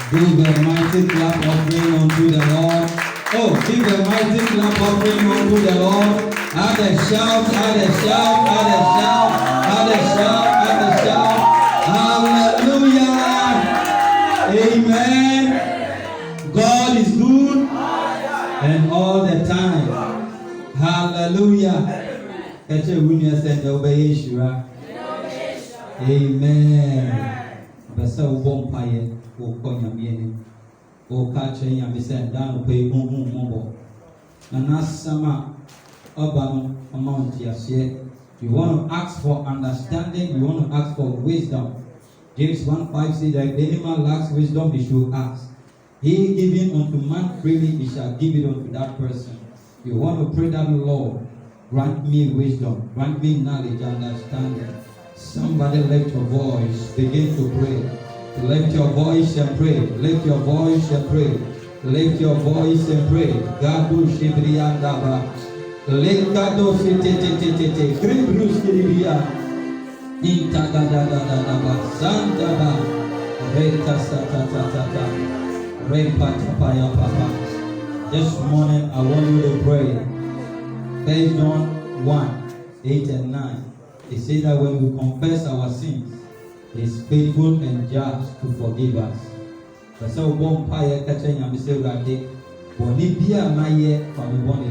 Give a mighty clap offering unto the Lord. Oh, give a mighty clap offering unto the Lord. Add a shout, add a shout, add a shout, add a shout, add a shout. Hallelujah. Amen. God is good and all the time. Hallelujah. Catch a winner and obey Yeshua. Amen. Besa ubompaye ukonya mieni ukache nyamisa ndano pe mombo na nasama obano amount yasye. You want to ask for understanding, you want to ask for wisdom. James 1:5 says that if any man lacks wisdom, he should ask. He giving unto man freely, he shall give it unto that person. You want to pray that, Lord, grant me wisdom, grant me knowledge, understanding. Somebody lift your voice, begin to pray. Lift your voice and pray. Lift your voice and pray. Lift your voice and pray. Gadu shibriyandaba. Lekado fitete. Kribrus kiribia. Intagadadadadaba. Sandaba. Reta satatata. Repatapaya papa. This morning I want you to pray. 1 John 1:8 and 9. It says that when we confess our sins, He is faithful and just to forgive us. But so one pie catching and say Rade, Bonibia Maye from the one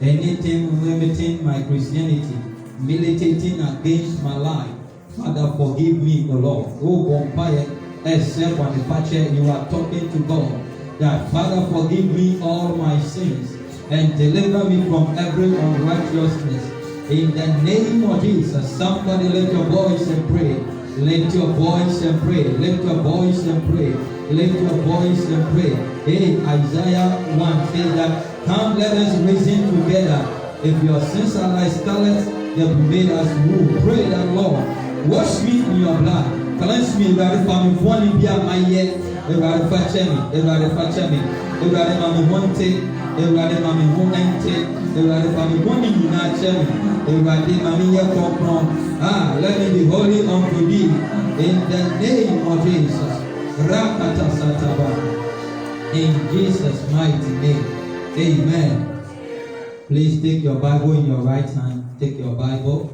anything limiting my Christianity, militating against my life, Father, forgive me, O Lord. Oh, one pie, except on the patch, you are talking to God. That Father, forgive me all my sins and deliver me from every unrighteousness. In the name of Jesus, somebody lift your voice and pray. Lift your voice and pray. Lift your voice and pray. Lift your voice and pray. Hey, Isaiah 1 says that, come, let us reason together. If your sins are like scarlet, they will be made as wool. Pray that, Lord, wash me in your blood. Cleanse me, Lord, from me. One be my yet. Everybody fetch me. Everybody fetch me. Everybody mami wanted. Everybody mami wanted. Everybody mami wanting you not tell me. Everybody mami ya come. Ah, let me be holy unto thee. In the name of Jesus. Rakata sataba. In Jesus' mighty name. Amen. Please take your Bible in your right hand. Take your Bible.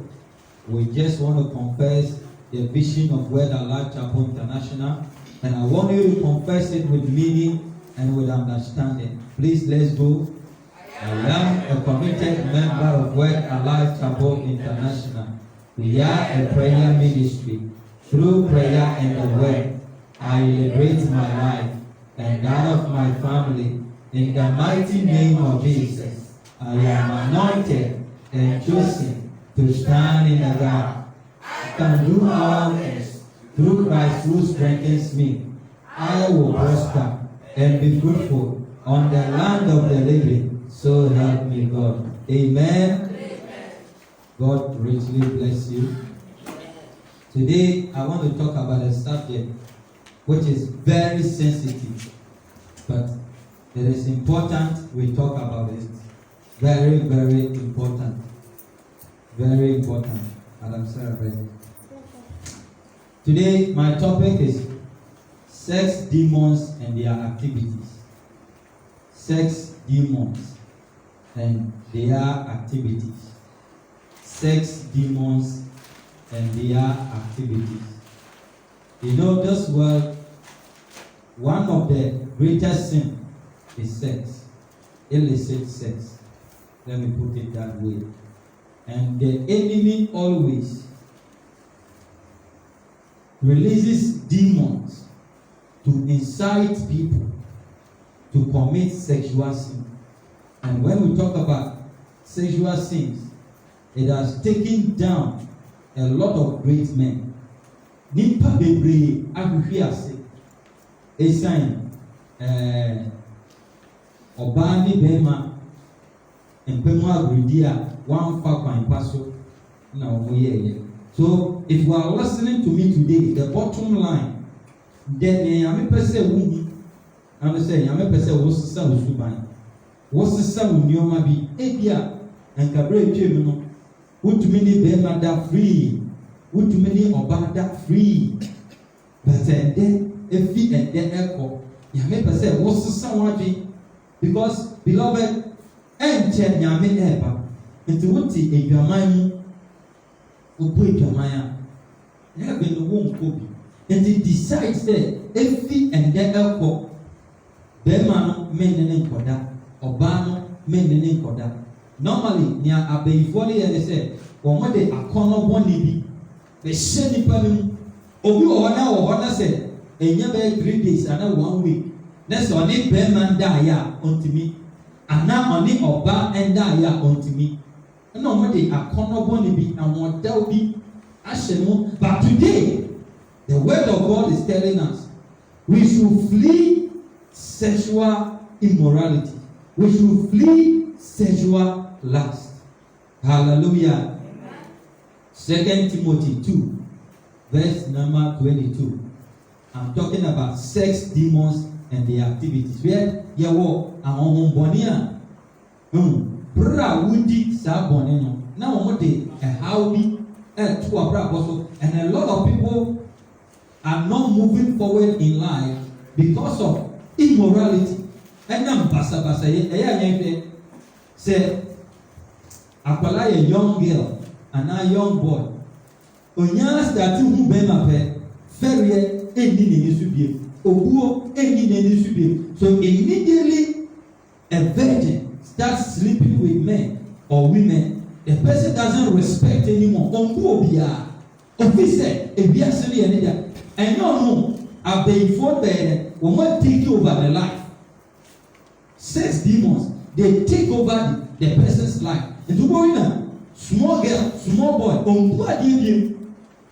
We just want to confess the vision of Word Alive Chapel International. And I want you to confess it with meaning and with understanding. Please, let's go. I am a committed member of Word Alive Chapel International. We are a prayer ministry. Through prayer and the Word, I liberate my life and that of my family. In the mighty name of Jesus, I am anointed and chosen to stand in the gap. I can do all things through Christ who strengthens me. I will prosper and be fruitful on the land of the living. So help me God. Amen. God richly bless you. Today I want to talk about a subject which is very sensitive, but it is important we talk about it. Very, very important. Very important. Madam Sarah, ready? Today my topic is sex demons and their activities. Sex demons and their activities. Sex demons and their activities. You know, this world, one of the greatest sins is sex. Illicit sex. Let me put it that way. And the enemy always releases demons to incite people to commit sexual sin. And when we talk about sexual sins, it has taken down a lot of great men. Nipa bebree ahwehwe ase. Esan ọbaa ne bema mpemu agredi a wamfa kwan paso na omo yeye. So if you are listening to me today, the bottom line, then I may say woman. I'm saying I may say was some suban. Was the son you might be Abia and Cabrera Jimino? Would to many Bema that free? Would to many Obama that free? But then if he and then echo, you may say was the son because beloved and Chen Yamin Eba into Wuti a Yamani who put Yamaya. Never been the womb copy. And he decides that if he and then echo, Bema men and Koda. Obama men in Koda. Normally, near Abbey Folly and they said, or what they are corner one nibi. The shady pavilion. Oh, you are now or what I said, and never 3 days and 1 week. That's on it, Beman dia unto me. And now on it, Oba and dia unto me. And normally, a corner one nibi and what there will be. But today, the word of God is telling us we should flee sexual immorality. We should flee sexual lust. Hallelujah. 2 Timothy 2, verse number 22. I'm talking about sex demons and their activities. Where you walk, I'm on Bonia. Bra woody sabonino. Now, what they a howdy to a bra also. And a lot of people are not moving forward in life because of immorality. And I'm basa say akwala a young girl and a young boy. Onya start to be my pet. Ferry any subie. Obuo any subie. So immediately a virgin starts sleeping with men or women. The person doesn't respect anymore. Obuobia. Officer, if you are silly and that. And no, I've been for there. We might take over the life. Sex demons, they take over the person's life. And to go in, small girl, small boy, on poor dear,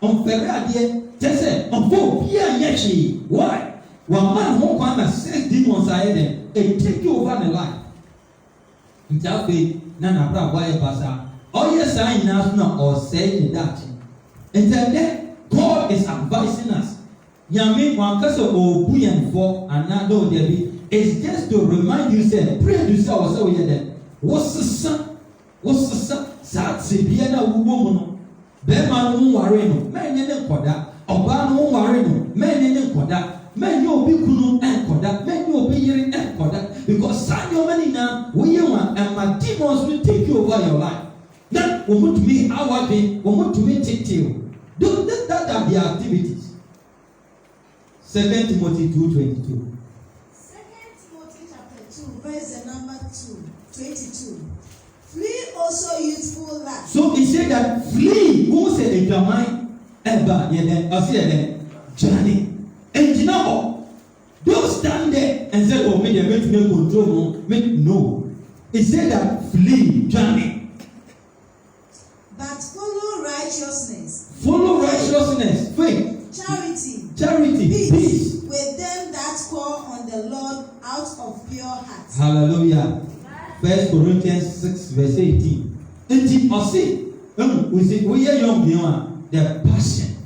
on Ferrari, just say, on poor Pierre Yachi. Why? One man won't find a sex demons are there, they take you over the life. In that way, Nana Bra, why Basa? Oh, yes, I know, or say that. And then God is advising us. Yami, one person or Buyan for another there. It's just to remind you, say, pray to yourself, so we are what's the son? What's the son? That's a piano woman. Beman won't worry no, men in the Koda, Oban won't worry no, men in the Koda, men you'll be Kuno and Koda, men you'll be hearing and Koda, because sign your money now, we want, and my demons will take you over your life. Then, we want to be our day, we want to be take you. That are the activities. 2 Timothy 2:22. Verse number 22. Flee also youthful lust. So he said that flee. Who said it? Your mind ever? I said Johnny. And you know, don't stand there and say, "Oh, me they make me control." No. He said that flee, Johnny. But follow righteousness. Follow righteousness. Faith. Charity. Peace. With them that call on the Lord out of pure hearts. Hallelujah. 1 Corinthians 6 verse 18. And I say, we are young, the passion,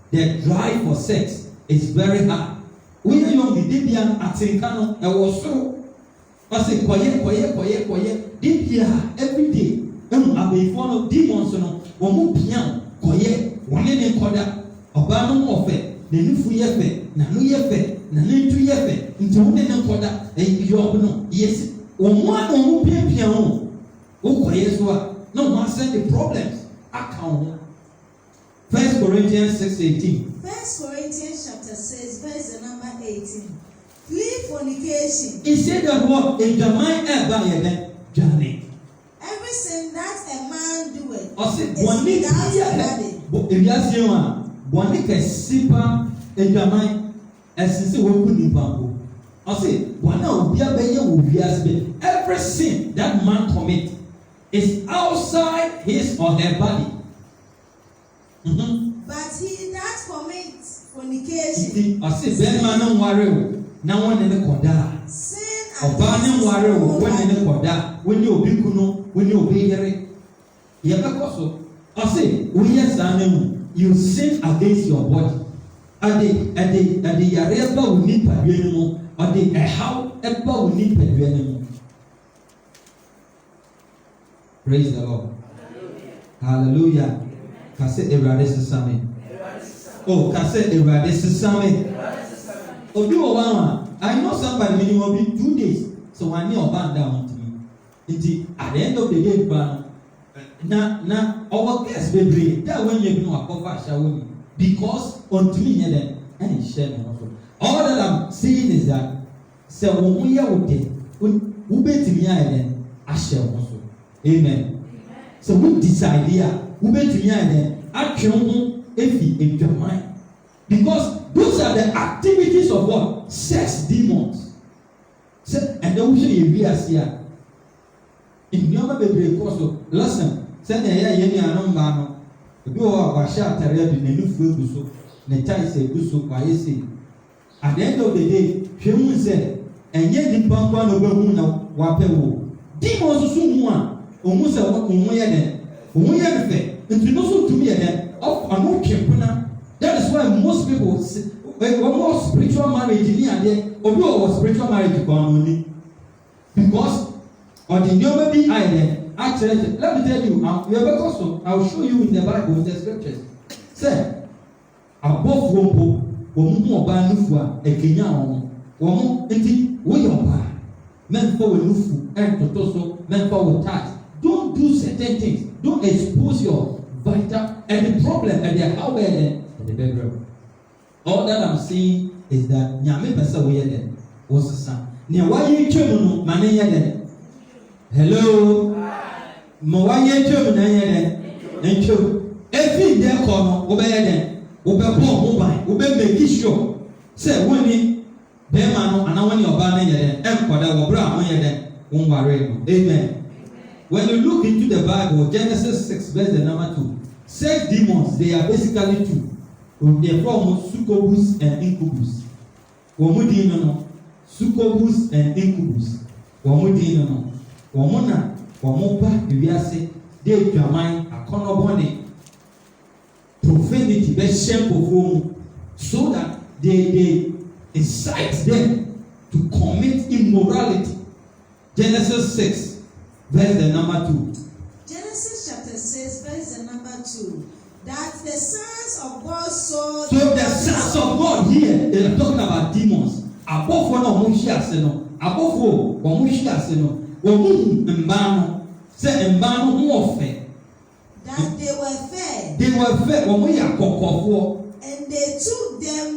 the drive for sex is very hard. We are young, the Dibian at Sinkano, I was so. I say, quiet. Dibia every day. I be one of demons, one piano, quiet, one in a corner, Obama of it. The new yefe, na no yefe, na no tu yefe, nti wo ne nkoda yob no yes o mo anu pia ho o koye so a no ma send the problems account. 1 Corinthians 6:18. 1 Corinthians chapter 6 verse number 18. Flee fornication. He said that what in the mind ever then journey. Every sin that a man doeth. I said one need but if you ask you Boni kesipa edwamai esisi woku nipa. I say wana obi abeye wo wiase. Every sin that man commit is outside his or her body. But he that commits fornication. I say ben man worry o na won ne koda. Sin oba ne worry o won ne koda. When you obi kunu, when you obi yere. Ye bekoso. I say we yes na mu. You sin against your body. ade yare eba wo nipadua no mu ade ɛhaw eba wo nipadua no mu. Praise the Lord. Hallelujah. Kase Ewurade sesame. Oh, kase Ewurade sesame. Obi wo wa I know somebody minimum be 2 days. So when you are down to me. Indeed, at the end of the day, na our guests be brave. That when you know a cover shower because unto me then and share also. All that I'm saying is that say when we are okay, who bet me then I share also. Amen. So we decide here, who bet me then I can if your mind. Because those are the activities of what? Sex demons. So, and then we should be as here. If you never be also listen, send a year any anumano. If you are a shot area in the new field, so the tie say, so by say. At the end of the day, she won't say, and yet the pump one over whom now wapewo. Demons soon one, almost a what we are then. We are the fair, and to know to me then, of an okay. That is why most people say, more spiritual marriage in here, or spiritual marriage only. Because on the new baby island, actually, let me tell you, I'll show you in the Bible, in the scriptures. Say, above Wombo, Womu Oba Nufua, a Kenya, Womu, Enti, Woyoba, men for Nufu, and Totoso, men for tax. Don't do certain things. Don't expose your vital and the problem and the how then. The bedroom. All that I'm saying is that Nyame pesa we yede was the son. Ne wa ye twemu no mane yede. Hello. Mo wa ye twemu na yede. Ntwo. Efi de ko no wo be yede. Wo be bo ho ban. Wo be make sure say woni be ma no ana woni oba na yede. Enkoda wo bra mo yede. Won ware no. Amen. When you look into the Bible, Genesis 6 verse the number 2, sex demons, they are basically two. They are from succubus and incubus. Womudino no, succubus and incubus. Womudino no, womuna, womoba, ibiase, they dramine, akonobone, profanity, best shameful, so that they incite them to commit immorality. Genesis 6, verse the number 2. Genesis chapter 6, verse the number 2. That the sons of God saw. So the sons of God here, they are talking about demons. Above one of Mushiaseno, above all, Mushiaseno, Mbano, say Mbano warfare. That they were fair. They were fair, and they took them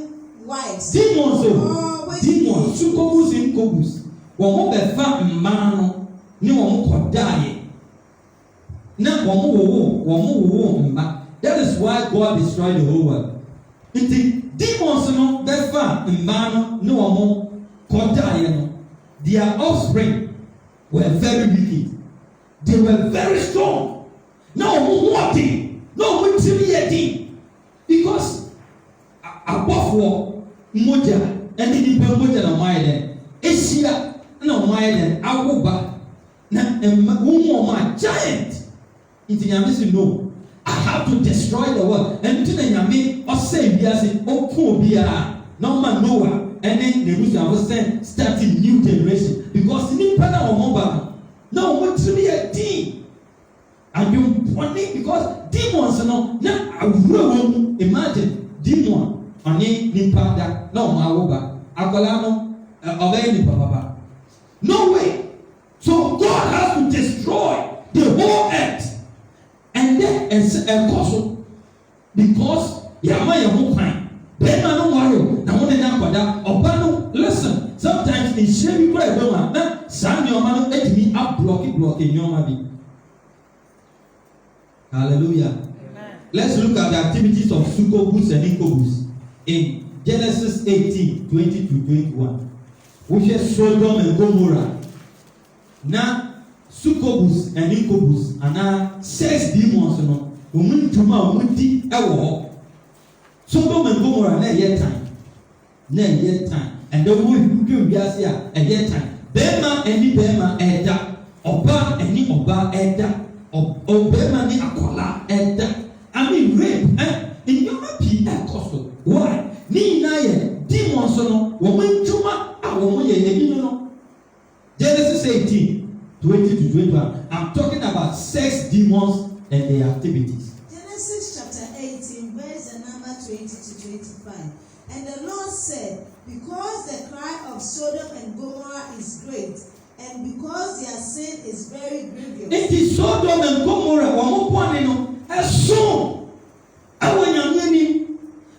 wives. Demons, demons, succubus, incubus. Womobefa Mbano, ni womokodaye. Na womo mba. That is why God destroyed the whole world. The demons no befa mbano no omo kodaye no. Their offspring were very wicked. They were very strong. Now what? No what because above war moja and the moja na maiden. Asia na maiden awoba na ma giant. Into Yamisi no. I have to destroy the world. And to the Yami or say Biasi or Kobia, no man Noah, and then the Russian was saying starting new generation. Because in Pada or Mobile, no what to be a team. And you want it because demons no now I will imagine demon on in Pada, no Maoba, Akolano, Oveni Papa. No way. So God has to destroy the whole earth. And then and also because Yama Yamu Pine, then I don't worry. Now when I know Obano, listen, sometimes in Sherry Cry Boma, San Yomano ate me up blocking Yoma. Hallelujah. Amen. Let's look at the activities of succubus and incubus in Genesis 18, 20 to 21, which is Sodom and Gomorrah. Now succubus and incubus and sex demons no women tuma women ewo Sodom and Gomorrah na yet time and the woman who we are here a yet time bema any bema eda oba any oba eda obema ni akola eda I mean rape in your p akoso why ni woman ye no. Genesis 18:20-21. I'm talking about sex demons and their activities. Genesis chapter 18, verse number 20-25. And the Lord said, because the cry of Sodom and Gomorrah is great, and because their sin is very grievous. It is Sodom and Gomorrah. Woman born no. Eso. Awo nyameni.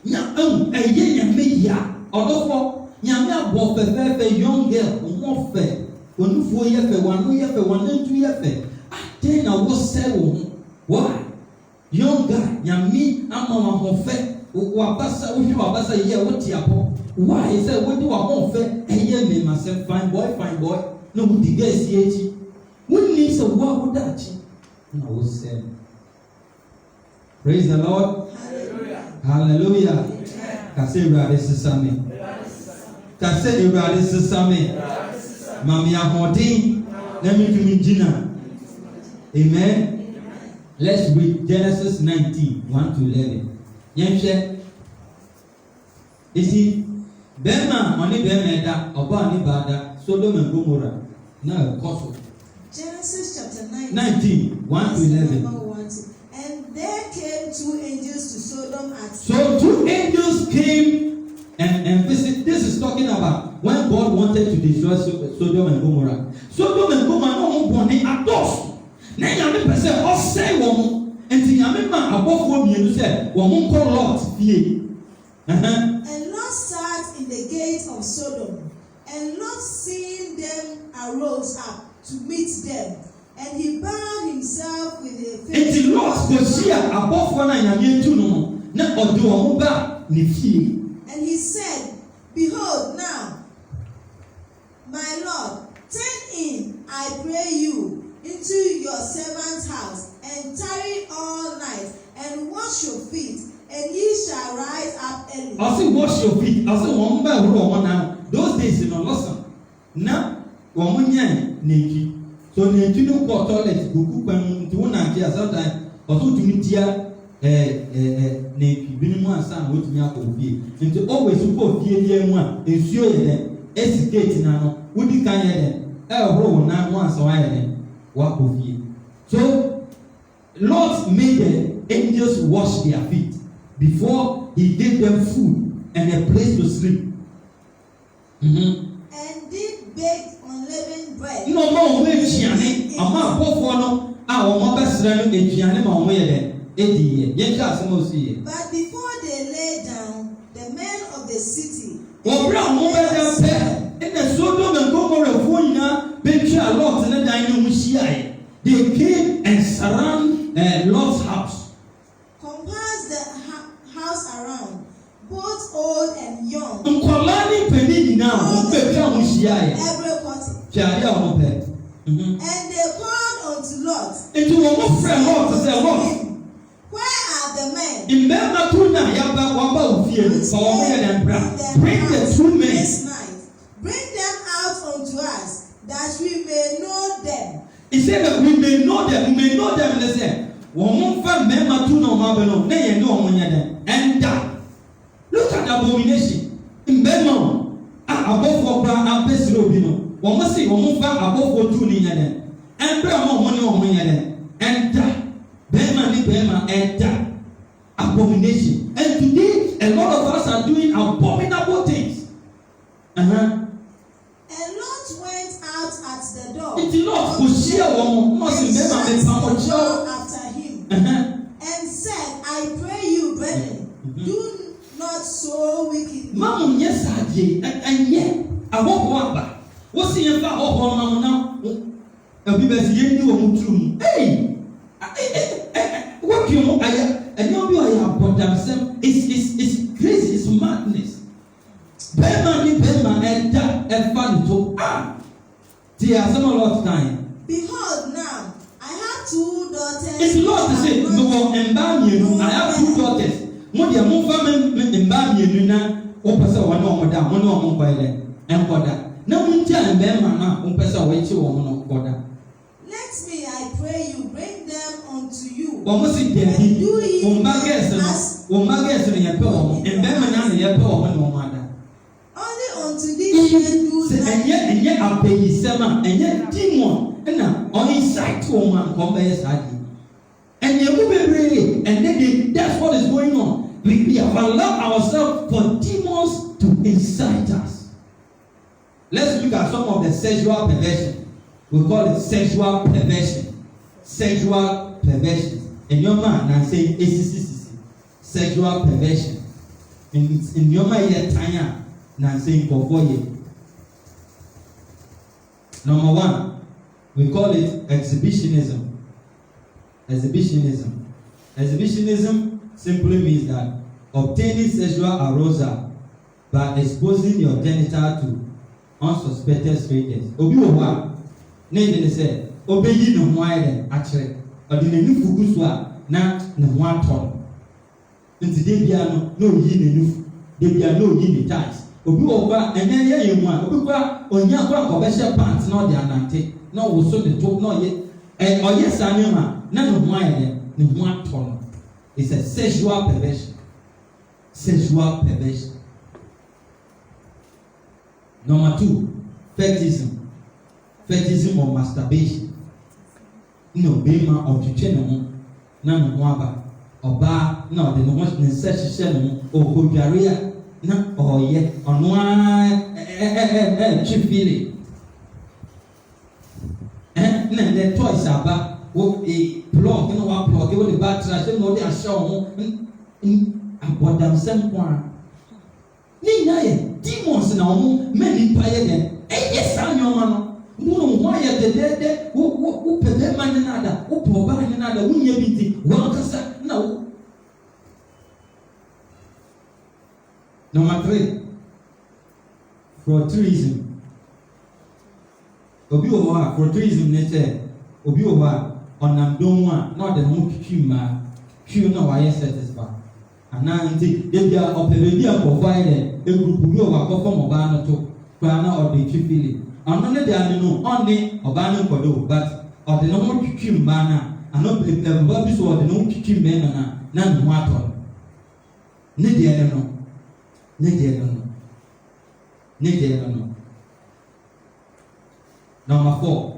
Nya eye nyame ya. Odofo nyame abo fefefe young girl mo fe. Onufo ye fe, wanu ye fe, wanantu ye fe. Ade na wo se wo ho. Why? Young guy nyame ama wa ho fe. Wabasa wo hwe wabasa ye wo ti apo. Why is that wo di wa ho fe? Eye me myself fine boy. No wo di guys ye chi. Wo ni so wo da chi. Na wo se. Praise the Lord. Hallelujah. Kase brade sesame. Kase brade sesame. Mami ahodi na mi tumi jina. Amen. Let's read Genesis 19:1-11. Yemhwe. Isi bema oni bema da oba ni bada Sodom and Gomorrah na koso. Genesis chapter 19:1-11. And there came 2 angels to Sodom at So 2 angels came and visit. This is talking about when God wanted to destroy Sodom and Gomorrah. Sodom and Gomorrah no born at those. Na yame pese o say won. Enti yame ma abofo mienu say won ko Lot fie. And Lot sat in the gate of Sodom, and Lot seeing them arose up to meet them, and he bowed himself with a face. Enti Lot go see abofo na yame tu no na odo won ba ni fie. And he said, behold now, my Lord, turn in, I pray you, into your servant's house, and tarry all night, and wash your feet, and ye shall rise up early. I say wash your feet. I say one by one now. Those days in listen. Now, one naked. So naked no go toilet go cook when you want to sometimes also to meet here naked. Binimu ansa wo tumi akofie. Nti always go fie die mu a ensuo ye den. Escape na no. Wodi kan ye den. Ehoro na no ansa wa ye den. Wa kofie. So Lord made the angels wash their feet before he gave them food and a place to sleep. And did bake unleavened bread. No more we chiane. Ama bofo no a o mo besra no echiane ma o mo ye den. Ediye. Ye ja asemo si. But before they lay down, the men of the city. Obra mo be dem pe. In the Sodom and Gomorrah fo nyina be twa Lot na dan no hia. They came and surround Lot's house. Compass the house around, both old and young. Nkolani peni nyina o be twa mo hia. Every cottage. Fiade a mo pe. And they called unto Lot. Into one friend Lot say Lot. Where are the men? In Bema Tuna Yaba Wamba Ufie, bring the 2 men. This night. Bring them out unto us, that we may know them. He said that we may know them, listen. Woman from Bema Tuna Mabelo, nay, no one yet. And look at the abomination. In Bema, above for Brown and Bess Robino. One must say, woman from above for tuning yet. And Brown money on me yet. And Bema and abomination. And today, a lot of us are doing abominable things. And Lot went out at the door. It's not for share one must remember after him. And said, I pray you, brethren, do not so wicked. Mamma, yes, I did. And yet, I won't walk back. What's the impact of one now? A BBC you hey! What you know, and you are but themselves. It's crazy, it's madness. Bema and that and fun to they are some lot of time. Behold now, I have 2 daughters. It's not to say no embalm. I have 2 daughters. Modia Mufam embalm you na opasa one on madam, one on mobile and border. No one tell Bema opasa wait you on border. Let me, I pray you, bring them unto you. Almost it there. Only Only unto these men do say enye apeyisema enye demon na on inside woman come be sadi enye mu bebre and then that's what is going on. We have allowed ourselves for demons to incite us. Let's look at some of the sexual perversion. We call it sexual perversion. Sexual perversion. And your man and say sexual perversion. In your man here tanya na say kokoye. Number one, we call it exhibitionism. Exhibitionism. Exhibitionism simply means that obtaining sexual arousal by exposing your genital to unsuspected strangers. Obi wo wa na even say obeyi no ho ayɛ akyerɛ ɔde n'ani fugu so a na ne ho atɔ nti de bia no na oyi n'ani de bia na oyi ne ties. Obi wo ba ɛnyɛ yɛ mu a obi kwa onya kwa kɔbɛhyɛ pants na ɔde anante na ɔwoso de to na ɔyɛ saa ne ma na ne ho ayɛ ne ho atɔ no. It's a sexual perversion. Sexual perversion. Number two, fetishism. Fetishism or masturbation. No, bema or chicheno, none waba, or bar, no, the most necessary or hojaria, no, or yet on one chief feeling. And then twice about. What a plug, you know what plug, you want the bad trash, you know they are showing about them same one. Nina, demons now, many pay them. Yes, I'm your man. Why are the dead? Who pay them another? Who provide another? Who you be? Well, no. Number 3, fraudurism. Obi owa fraudurism nete. Obi owa ɔnam dɔm a na ɔde ne ho twitwi mmaa twi na wayɛ satisfy anaa nti ebi a ɔpɛ baabi a kɔfɔ ayɛ dɛ egurupu bi ɔwɔ akɔfɔ ɔbaa no to koraa na ɔde twi fili ɔno ne deɛ no ɔne ɔbaa no nkɔdo o but ɔde ne ho twitwi mmaa na ano ɛbɛba bi so ɔde ne ho twitwi mmarima na ne ho atɔ ne deɛ no ne deɛ no ne deɛ no. Number 4,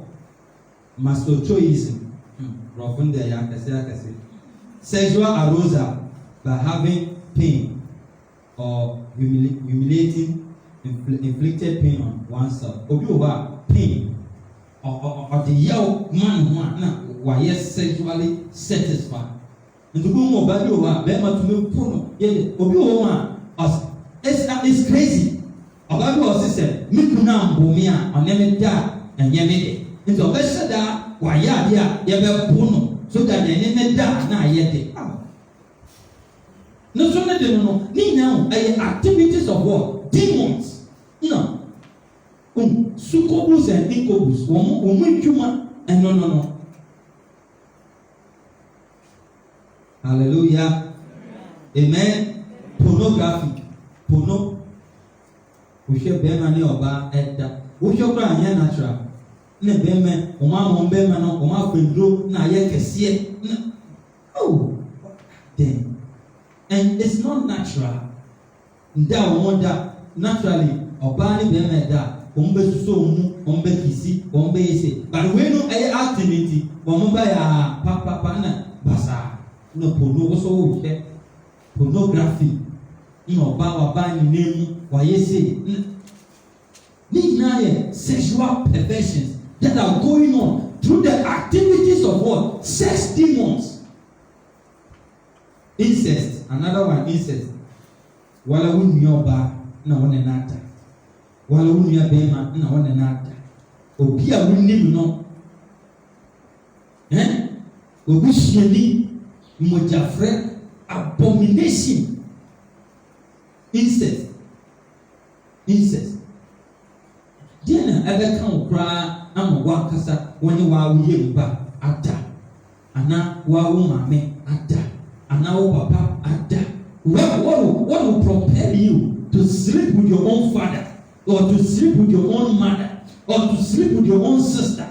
masochism. Sexual arousal by having pain or humiliating inflicted pain on oneself. Obi oba pain or the yell man one na why sexually satisfied. And the boom of body over bema to me puno ye obi oba it's crazy. Oba was said me kuna mbomia oneme da enyeme de. Into best da why ya puno. So that the enemy da na yet. No sooner than no. Ni now activities of what? Demons. No. Succubus and incubus. Human and no. Hallelujah. Amen. Pornography. Porno. We shall be money oba edda. We shall cry natural. Ne bema oma bema no oma kwendro na ye kese oh then and it's not natural nda wonder naturally oba ni bema da ombe suso mu ombe kisi ombe ese but we no activity omba ya papa na basa no porno so wo hwe pornography no oba ni name wa yese ni na sexual perversions that are going on through the activities of what? Sex demons. Incest. Another one, incest. Wala unyoba na one nata. Wala unyabema na one nata. Obia wuni no. Obusheni mojafre abomination. Incest. Diana ebe kan okra ama wakasa wani wa wuye mba ada ana wa wo mame ada ana wo papa ada what will propel you to sleep with your own father or to sleep with your own mother or to sleep with your own sister?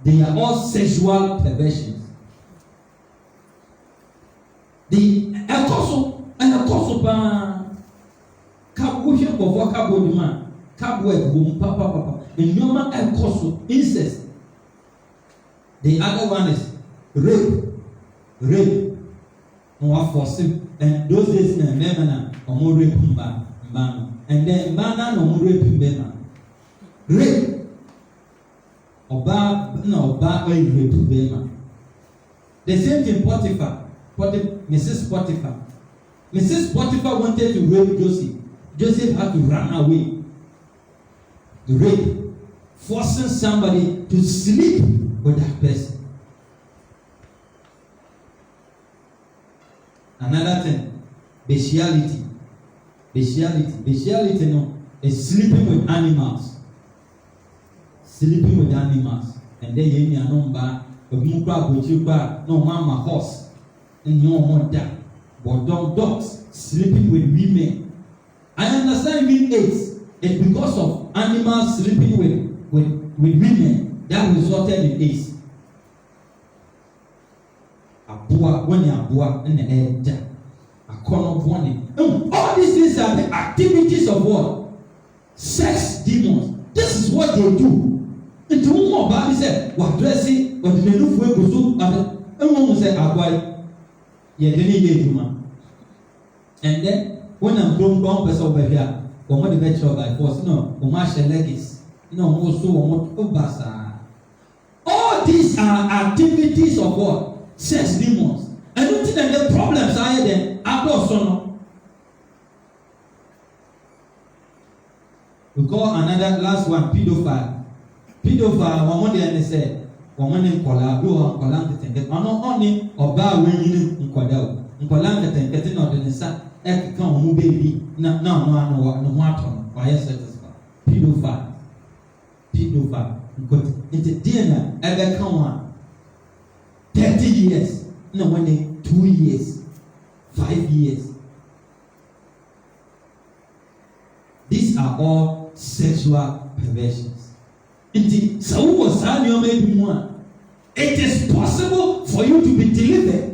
They are all sexual perversions. The apostle pa ka wo hwe ko voka boduma cobweb boom papa and normal and cost incest. The other one is rape. No force and those days na men or more rape man and then man no more rape man. Rape. Oba rape man. The same thing Mrs. Potiphar wanted to rape Joseph. Joseph had to run away. The rape, forcing somebody to sleep with that person. Another thing, bestiality. Bestiality no, is sleeping with animals. And then you know number no mama horse and no more that. But dogs sleeping with women. I understand being AIDS. It's because of animals sleeping with women that resulted in AIDS. When in the air, all these things are the activities of what? Sex demons. This is what they do. And to whom Bible said, what dressing, what the new way goes to, and one say, and then when I'm grown person over here, or the vegetable by force, legis, all these are activities of what? Sex demons. I don't think that the problems are there. We call another last one pedophile. One more day and say, one in Kola, blue on Kolan, and only or bar winning in Kodel. In Kolan, and getting out in the sun, come baby. No matter. Why is it? Pedophile. It's a dinner ever come on 30 years. No, when 2 years, 5 years. These are all sexual perversions. It is possible for you to be delivered